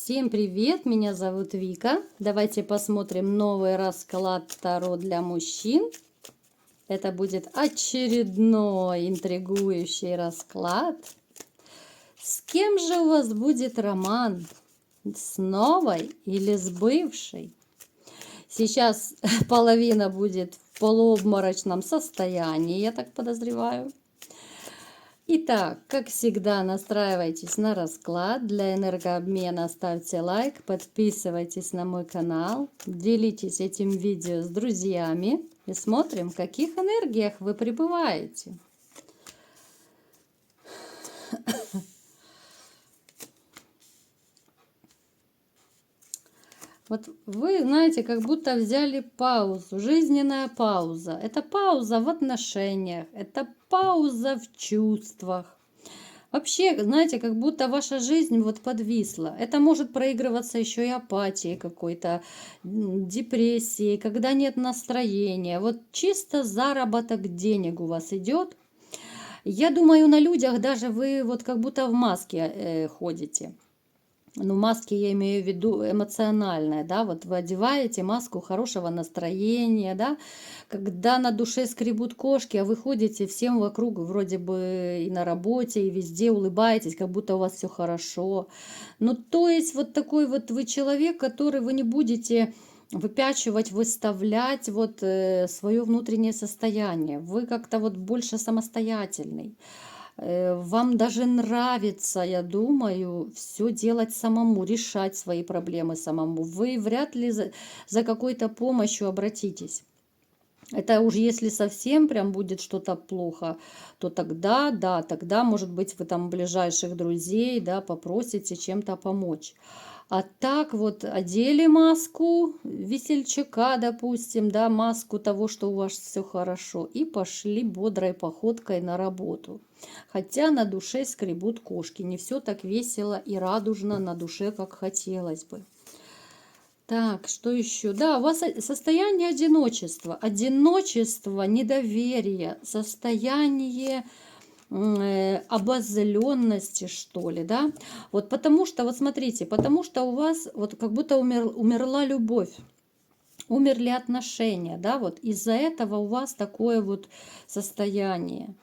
Всем привет, меня зовут Вика. Давайте посмотрим новый расклад Таро для мужчин. Это будет очередной интригующий расклад. С кем же у вас будет роман? С новой или с бывшей? Сейчас половина будет в полуобморочном состоянии, я так подозреваю. Итак, как всегда, настраивайтесь на расклад. Для энергообмена ставьте лайк, подписывайтесь на мой канал, делитесь этим видео с друзьями и смотрим, в каких энергиях вы пребываете. Вот вы, знаете, как будто взяли паузу, жизненная пауза. Это пауза в отношениях, это пауза в чувствах. Вообще, знаете, как будто ваша жизнь вот подвисла. Это может проигрываться еще и апатией какой-то, депрессией, когда нет настроения. Вот чисто заработок денег у вас идет. Я думаю, на людях даже вы вот как будто в маске ходите. Ну, маски я имею в виду эмоциональная, да, вот вы одеваете маску хорошего настроения, да, когда на душе скребут кошки, а вы ходите всем вокруг вроде бы и на работе, и везде улыбаетесь, как будто у вас все хорошо. Ну, то есть вот такой вот вы человек, который вы не будете выпячивать, выставлять вот свое внутреннее состояние. Вы как-то вот больше самостоятельный. Вам даже нравится, я думаю, все делать самому, решать свои проблемы самому. Вы вряд ли за какой-то помощью обратитесь. Это уж если совсем прям будет что-то плохо, то тогда, да, тогда, может быть, вы там ближайших друзей, да, попросите чем-то помочь. А так вот одели маску весельчака, допустим, да, маску того, что у вас все хорошо, и пошли бодрой походкой на работу. Хотя на душе скребут кошки, не все так весело и радужно на душе, как хотелось бы. Так, что еще? Да, у вас состояние одиночества. Одиночество, недоверие, состояние обозленности, что ли, да? Вот потому что, вот смотрите, потому что у вас вот как будто умерла любовь. Умерли отношения, да, вот из-за этого у вас такое вот состояние.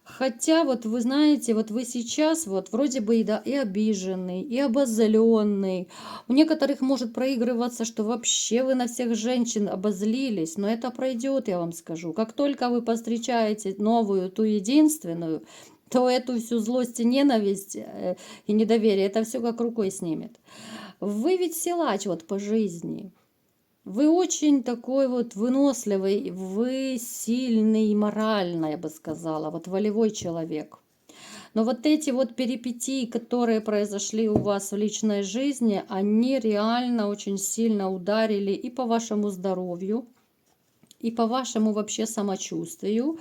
Хотя вот вы знаете, вот вы сейчас вот вроде бы да, и обиженный, и обозленный. У некоторых может проигрываться, что вообще вы на всех женщин обозлились, но это пройдет, я вам скажу. Как только вы повстречаете новую, ту единственную, то эту всю злость и ненависть и недоверие, это все как рукой снимет. Вы ведь силач вот по жизни. Вы очень такой вот выносливый, вы сильный морально, я бы сказала, вот волевой человек. Но вот эти вот перипетии, которые произошли у вас в личной жизни, они реально очень сильно ударили и по вашему здоровью, и по вашему вообще самочувствию.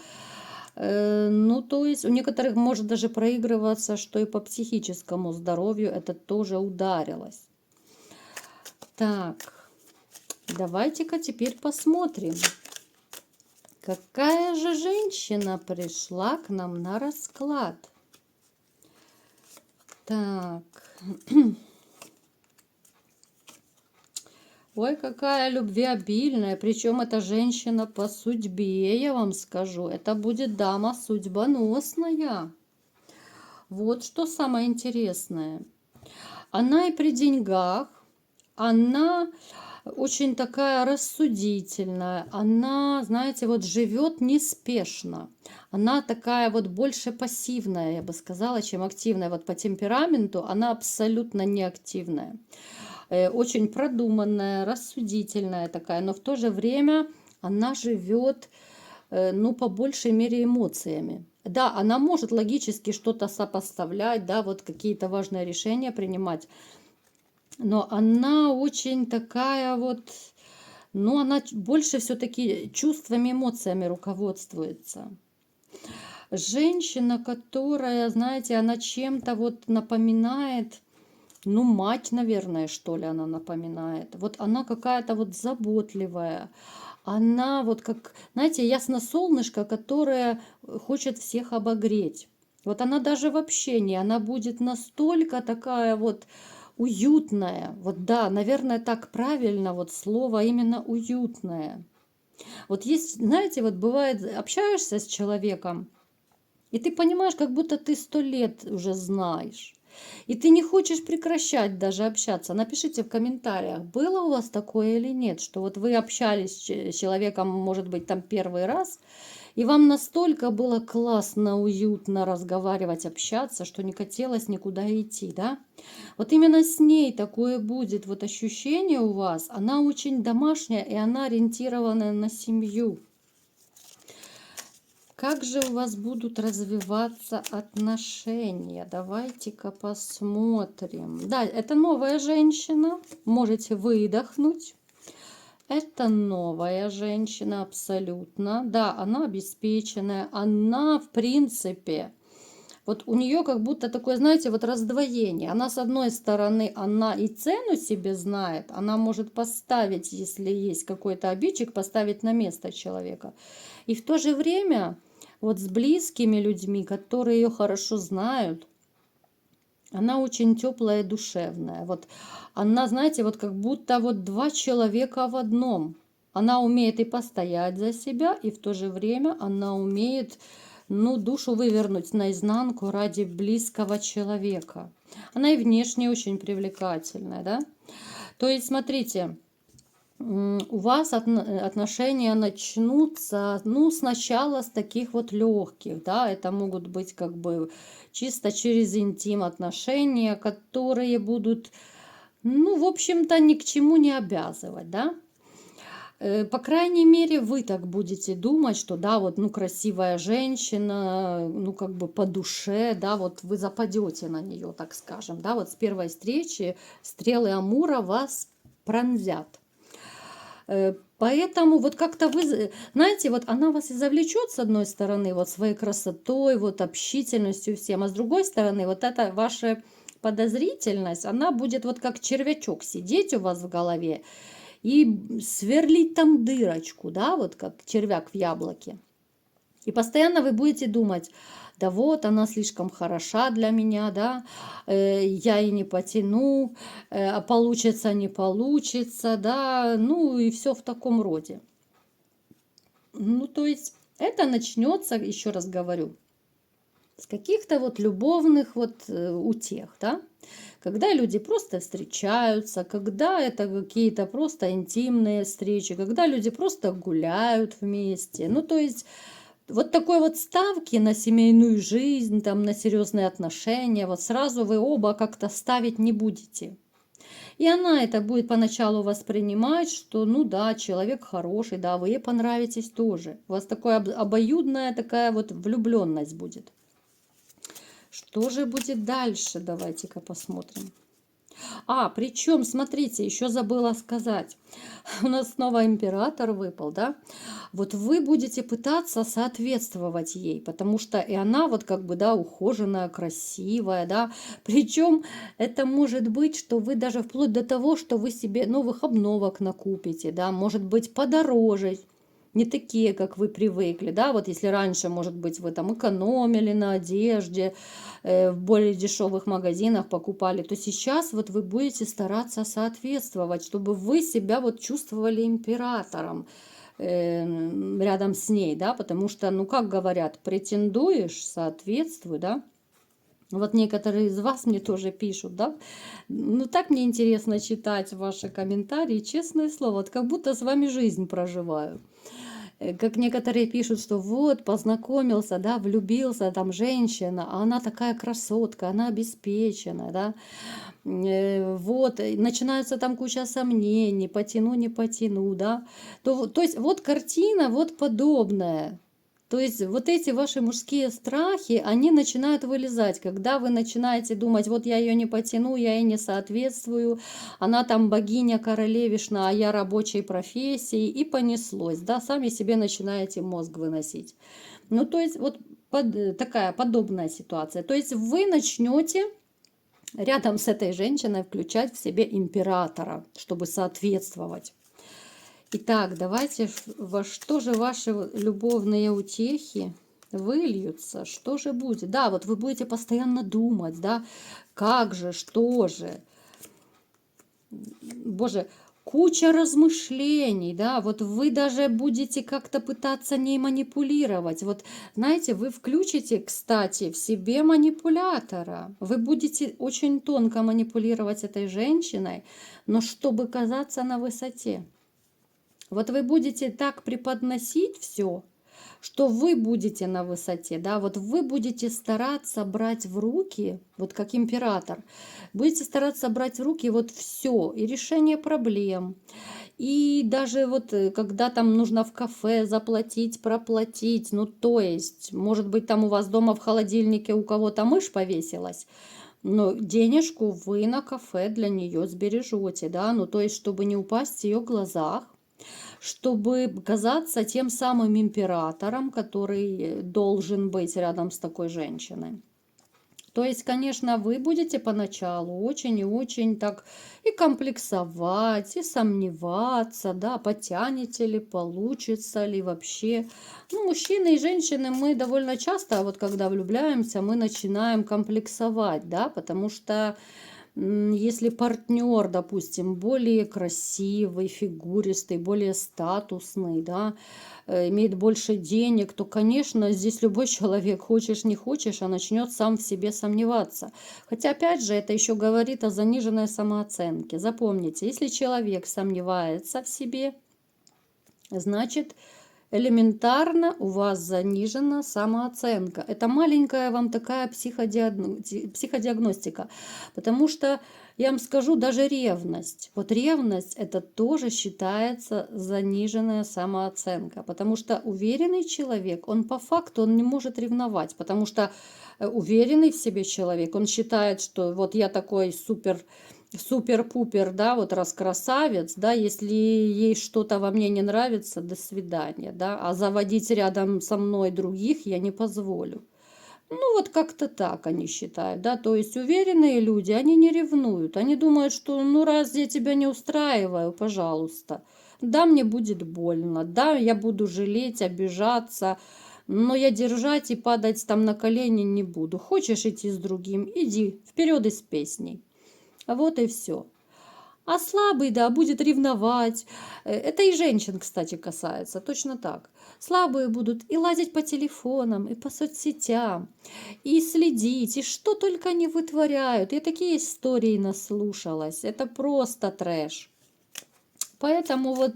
Ну, то есть у некоторых может даже проигрываться, что и по психическому здоровью это тоже ударилось. Так. Давайте-ка теперь посмотрим, какая же женщина пришла к нам на расклад. Так. Ой, какая любвеобильная. Причем эта женщина по судьбе, я вам скажу. Это будет дама судьбоносная. Вот что самое интересное. Она и при деньгах, она очень такая рассудительная, она, знаете, вот живет неспешно. Она такая вот больше пассивная, я бы сказала, чем активная. Вот по темпераменту она абсолютно не активная. Очень продуманная, рассудительная такая, но в то же время она живет, ну, по большей мере эмоциями. Да, она может логически что-то сопоставлять, да, вот какие-то важные решения принимать, но она очень такая вот, ну, она больше все-таки чувствами, эмоциями руководствуется. Женщина, которая, знаете, она чем-то вот напоминает, ну, мать, наверное, что ли, она напоминает. Вот она какая-то вот заботливая. Она вот как, знаете, ясно солнышко, которое хочет всех обогреть. Вот она даже в общении, она будет настолько такая вот уютное. Вот да, наверное, так правильно вот слово именно уютное. Вот есть, знаете, вот бывает, общаешься с человеком, и ты понимаешь, как будто ты 100 лет уже знаешь. И ты не хочешь прекращать даже общаться. Напишите в комментариях, было у вас такое или нет, что вот вы общались с человеком, может быть, там первый раз, и вам настолько было классно, уютно разговаривать, общаться, что не хотелось никуда идти, да? Вот именно с ней такое будет вот ощущение у вас. Она очень домашняя, и она ориентирована на семью. Как же у вас будут развиваться отношения? Давайте-ка посмотрим. Да, это новая женщина. Можете выдохнуть. Это новая женщина абсолютно. Да, она обеспеченная. Она, в принципе, вот у нее как будто такое, знаете, вот раздвоение. Она, с одной стороны, она и цену себе знает. Она может поставить, если есть какой-то обидчик, поставить на место человека. И в то же время вот с близкими людьми, которые ее хорошо знают, она очень теплая и душевная. Вот она, знаете, вот как будто вот два человека в одном. Она умеет и постоять за себя, и в то же время она умеет, ну, душу вывернуть наизнанку ради близкого человека. Она и внешне очень привлекательная, да? То есть, смотрите, у вас отношения начнутся, ну, сначала с таких вот легких, да, это могут быть как бы чисто через интим отношения, которые будут, ну, в общем-то, ни к чему не обязывать, да. По крайней мере, вы так будете думать, что да, вот, ну, красивая женщина, ну, как бы по душе, да, вот вы западете на нее, так скажем, да, вот с первой встречи стрелы Амура вас пронзят. Поэтому вот как-то вы, знаете, вот она вас и завлечет с одной стороны вот своей красотой, вот общительностью всем, а с другой стороны вот эта ваша подозрительность, она будет вот как червячок сидеть у вас в голове и сверлить там дырочку, да, вот как червяк в яблоке. И постоянно вы будете думать, да вот, она слишком хороша для меня, да, я и не потяну, а получится, не получится, да, ну и все в таком роде. Ну, то есть это начнется, еще раз говорю, с каких-то вот любовных вот утех, да, когда люди просто встречаются, когда это какие-то просто интимные встречи, когда люди просто гуляют вместе, ну, то есть вот такой вот ставки на семейную жизнь, там, на серьезные отношения, вот сразу вы оба как-то ставить не будете. И она это будет поначалу воспринимать, что ну да, человек хороший, да, вы ей понравитесь тоже. У вас такая обоюдная такая вот влюбленность будет. Что же будет дальше? Давайте-ка посмотрим. Причем, смотрите, еще забыла сказать. У нас снова император выпал, да? Вот вы будете пытаться соответствовать ей, потому что и она вот как бы, да, ухоженная, красивая, да. Причем это может быть, что вы даже вплоть до того, что вы себе новых обновок накупите, да, может быть подороже, не такие, как вы привыкли, да, вот если раньше, может быть, вы там экономили на одежде, в более дешевых магазинах покупали, то сейчас вот вы будете стараться соответствовать, чтобы вы себя вот чувствовали императором рядом с ней, да, потому что, ну, как говорят, претендуешь, соответствуй, да. Вот некоторые из вас мне тоже пишут, да, ну, так мне интересно читать ваши комментарии, честное слово, вот как будто с вами жизнь проживаю. Как некоторые пишут, что вот, познакомился, да, влюбился, там женщина, а она такая красотка, она обеспечена, да, вот, начинается там куча сомнений, потяну, не потяну, да, то есть вот картина вот подобная. То есть вот эти ваши мужские страхи, они начинают вылезать, когда вы начинаете думать, вот я ее не потяну, я ей не соответствую, она там богиня, королевишна, а я рабочей профессии, и понеслось, да, сами себе начинаете мозг выносить. Ну, то есть вот такая подобная ситуация. То есть вы начнете рядом с этой женщиной включать в себе императора, чтобы соответствовать. Итак, давайте, во что же ваши любовные утехи выльются, что же будет? Да, вот вы будете постоянно думать, да, как же, что же. боже, куча размышлений, да, вот вы даже будете как-то пытаться не манипулировать. Вот, знаете, вы включите, кстати, в себе манипулятора. Вы будете очень тонко манипулировать этой женщиной, но чтобы казаться на высоте. Вот вы будете так преподносить все, что вы будете на высоте, да, вот вы будете стараться брать в руки, вот как император, будете стараться брать в руки вот все, и решение проблем, и даже вот когда там нужно в кафе заплатить, проплатить, ну то есть, может быть, там у вас дома в холодильнике у кого-то мышь повесилась, но денежку вы на кафе для нее сбережете, да, ну то есть, чтобы не упасть в ее глазах, чтобы казаться тем самым императором, который должен быть рядом с такой женщиной. То есть, конечно, вы будете поначалу очень и очень так и комплексовать, и сомневаться, да, потянете ли, получится ли вообще. Ну, мужчины и женщины, мы довольно часто, вот когда влюбляемся, мы начинаем комплексовать, да, потому что если партнер, допустим, более красивый, фигуристый, более статусный, да, имеет больше денег, то, конечно, здесь любой человек, хочешь не хочешь, а начнет сам в себе сомневаться. Хотя, опять же, это еще говорит о заниженной самооценке. Запомните, если человек сомневается в себе, значит, элементарно у вас занижена самооценка. Это маленькая вам такая психодиагностика. Потому что, я вам скажу, даже ревность. Вот ревность это тоже считается заниженная самооценка. Потому что уверенный человек, он по факту он не может ревновать. Потому что уверенный в себе человек, он считает, что вот я такой супер-пупер, да, вот раз красавец, да, если ей что-то во мне не нравится, до свидания, да, а заводить рядом со мной других я не позволю. Ну, вот как-то так они считают, да, то есть уверенные люди, они не ревнуют, они думают, что, ну, раз я тебя не устраиваю, пожалуйста, да, мне будет больно, да, я буду жалеть, обижаться, но я держать и падать там на колени не буду. Хочешь идти с другим, иди, вперед и с песней. Вот и все. А слабый, да, будет ревновать. Это и женщин, кстати, касается, точно так. Слабые будут и лазить по телефонам, и по соцсетям, и следить, и что только не вытворяют. Я такие истории наслушалась. Это просто трэш. Поэтому вот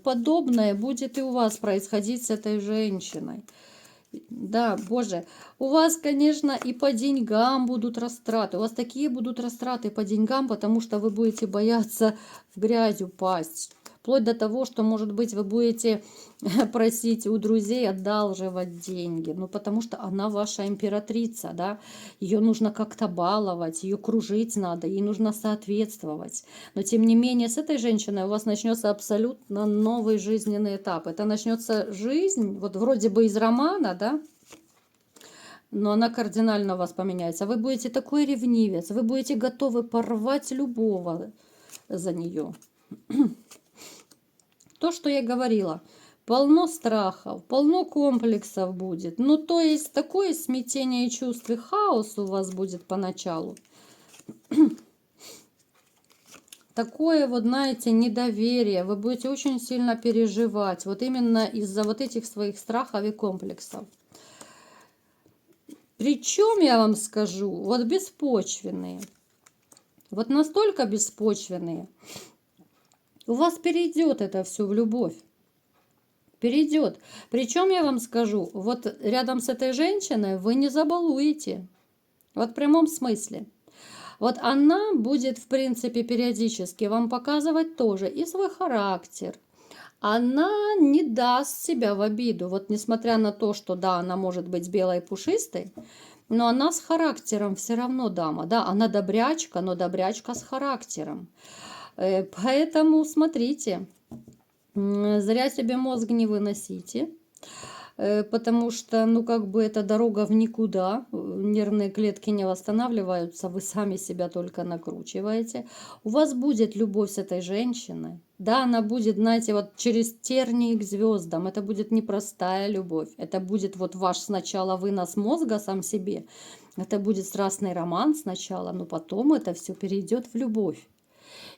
подобное будет и у вас происходить с этой женщиной. Да, боже, у вас, конечно, и по деньгам будут растраты. У вас такие будут растраты по деньгам, потому что вы будете бояться в грязь упасть. Вплоть до того, что, может быть, вы будете просить у друзей одалживать деньги. Ну, потому что она ваша императрица, да. Ее нужно как-то баловать, ее кружить надо, ей нужно соответствовать. Но, тем не менее, с этой женщиной у вас начнется абсолютно новый жизненный этап. Это начнется жизнь, вот вроде бы из романа, да, но она кардинально у вас поменяется. Вы будете такой ревнивец, вы будете готовы порвать любого за нее. То, что я говорила, полно страхов, полно комплексов будет. Ну, то есть, такое смятение чувств и хаос у вас будет поначалу. Такое вот, знаете, недоверие. Вы будете очень сильно переживать. Вот именно из-за вот этих своих страхов и комплексов. Причем, я вам скажу, вот беспочвенные. Вот настолько беспочвенные. У вас перейдет это все в любовь. Перейдет. Причем я вам скажу, вот рядом с этой женщиной вы не забалуете. Вот в прямом смысле. Вот она будет, в принципе, периодически вам показывать тоже и свой характер. Она не даст себя в обиду. Вот несмотря на то, что да, она может быть белой и пушистой, но она с характером все равно дама. Да, она добрячка, но добрячка с характером. Поэтому смотрите, зря себе мозг не выносите, потому что, ну, как бы это дорога в никуда, нервные клетки не восстанавливаются, вы сами себя только накручиваете. У вас будет любовь с этой женщиной, да, она будет, знаете, вот через тернии к звездам, это будет непростая любовь, это будет вот ваш сначала вынос мозга сам себе, это будет страстный роман сначала, но потом это все перейдет в любовь.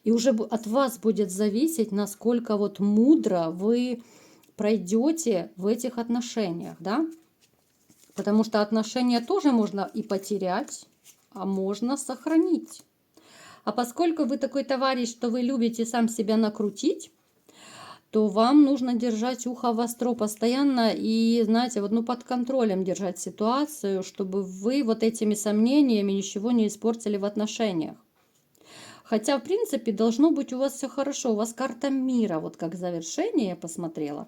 И уже от вас будет зависеть, насколько вот мудро вы пройдете в этих отношениях, да? Потому что отношения тоже можно и потерять, а можно сохранить. А поскольку вы такой товарищ, что вы любите сам себя накрутить, то вам нужно держать ухо востро постоянно и, знаете, вот, ну, под контролем держать ситуацию, чтобы вы вот этими сомнениями ничего не испортили в отношениях. Хотя, в принципе, должно быть у вас все хорошо. У вас карта мира, вот как завершение я посмотрела.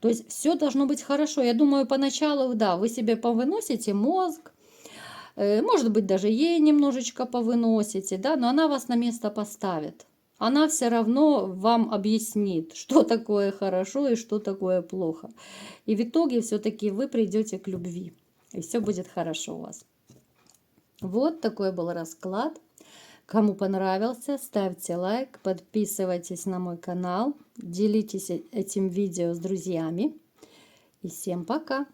То есть все должно быть хорошо. Я думаю, поначалу, да, вы себе повыносите мозг, может быть, даже ей немножечко повыносите, да, но она вас на место поставит. Она все равно вам объяснит, что такое хорошо и что такое плохо. И в итоге все-таки вы придете к любви. И все будет хорошо у вас. Вот такой был расклад. Кому понравился, ставьте лайк, подписывайтесь на мой канал, делитесь этим видео с друзьями. И всем пока!